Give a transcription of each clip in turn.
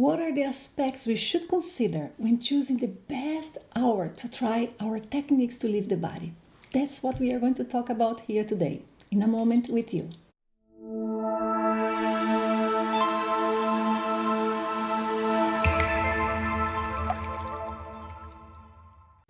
what are the aspects we should consider when choosing the best hour to try our techniques to leave the body? That's what we are going to talk about here today, in a moment with you.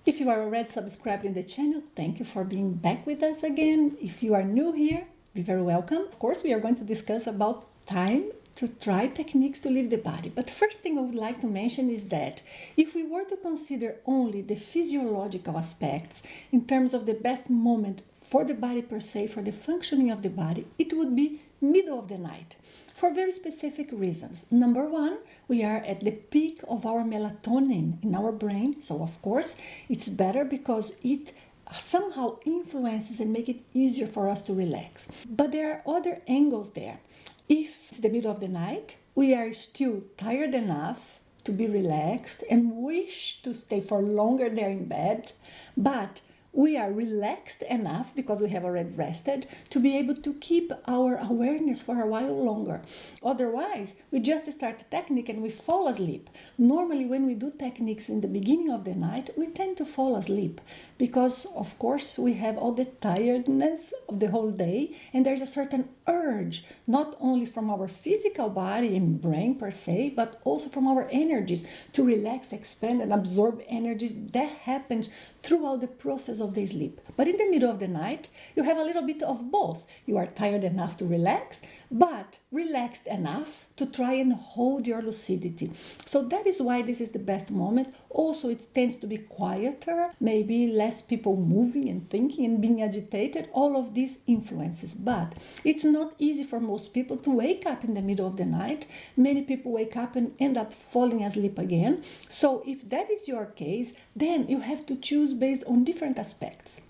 If you are already subscribed in the channel, thank you for being back with us again. If you are new here, be very welcome. Of course, we are going to discuss about time to try techniques to leave the body. But the first thing I would like to mention is that if we were to consider only the physiological aspects in terms of the best moment for the body per se, for the functioning of the body, it would be middle of the night, for very specific reasons. Number one, we are at the peak of our melatonin in our brain, so of course it's better because it somehow influences and make it easier for us to relax. But there are other angles there. If it's the middle of the night, we are still tired enough to be relaxed and wish to stay for longer there in bed, but we are relaxed enough because we have already rested to be able to keep our awareness for a while longer. Otherwise, we just start the technique and we fall asleep. Normally, when we do techniques in the beginning of the night, we tend to fall asleep because, of course, we have all the tiredness of the whole day, and there's a certain urge, not only from our physical body and brain per se, but also from our energies to relax, expand, and absorb energies. That happens throughout the process of the sleep. But in the middle of the night, you have a little bit of both. You are tired enough to relax, but relaxed enough to try and hold your lucidity. So that is why this is the best moment. Also, it tends to be quieter, maybe less people moving and thinking and being agitated, all of these influences. But it's not easy for most people to wake up in the middle of the night. Many people wake up and end up falling asleep again. So if that is your case, then you have to choose based on different aspects.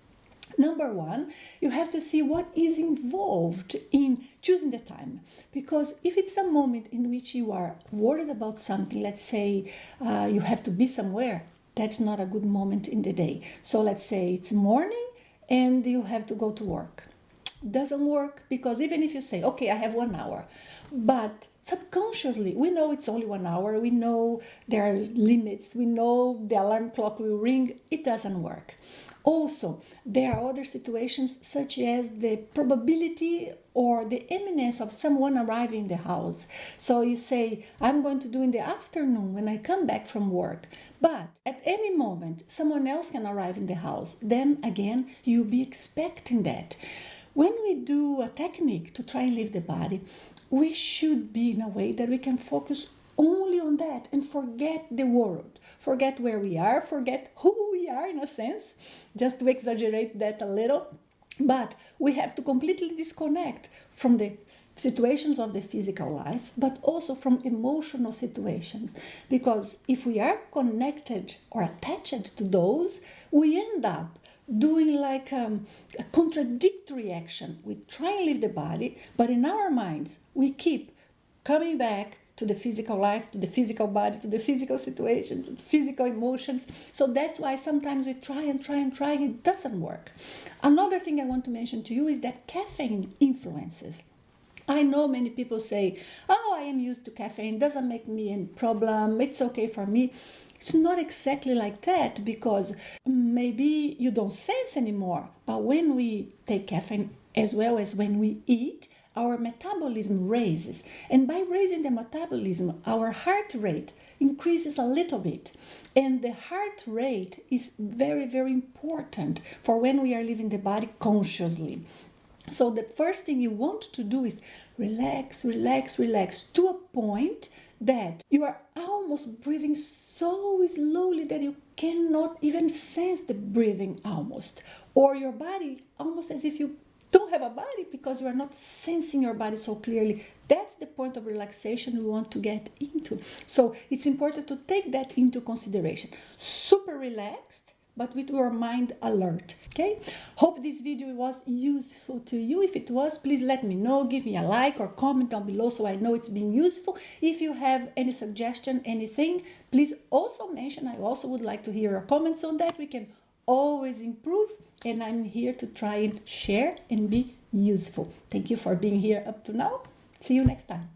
Number one, you have to see what is involved in choosing the time. Because if it's a moment in which you are worried about something, let's say you have to be somewhere, that's not a good moment in the day. So let's say it's morning and you have to go to work. Doesn't work because even if you say, okay, I have 1 hour, but subconsciously, we know it's only 1 hour, we know there are limits, we know the alarm clock will ring, it doesn't work. Also, there are other situations such as the probability or the imminence of someone arriving in the house. So you say, I'm going to do in the afternoon when I come back from work. But at any moment, someone else can arrive in the house. Then again, you'll be expecting that. When we do a technique to try and leave the body, we should be in a way that we can focus only on that and forget the world, forget where we are, forget who we are in a sense, just to exaggerate that a little. But we have to completely disconnect from the situations of the physical life, but also from emotional situations. Because if we are connected or attached to those, we end up doing like a contradictory action. We try and leave the body, but in our minds, we keep coming back to the physical life, to the physical body, to the physical situation, to the physical emotions. So that's why sometimes we try and it doesn't work. Another thing I want to mention to you is that caffeine influences. I know many people say, oh, I am used to caffeine, doesn't make me any problem, it's okay for me. It's not exactly like that because maybe you don't sense anymore. But when we take caffeine as well as when we eat, our metabolism raises. And by raising the metabolism, our heart rate increases a little bit. And the heart rate is very, very important for when we are leaving the body consciously. So the first thing you want to do is relax, relax, relax to a point that you are almost breathing so slowly that you cannot even sense the breathing almost. Or your body almost as if you don't have a body because you are not sensing your body so clearly. That's the point of relaxation we want to get into. So it's important to take that into consideration. Super relaxed, but with your mind alert. Okay? Hope this video was useful to you. If it was, please let me know. Give me a like or comment down below so I know it's been useful. If you have any suggestion, anything, please also mention. I also would like to hear your comments on that. We can always improve, and I'm here to try and share and be useful. Thank you for being here up to now. See you next time.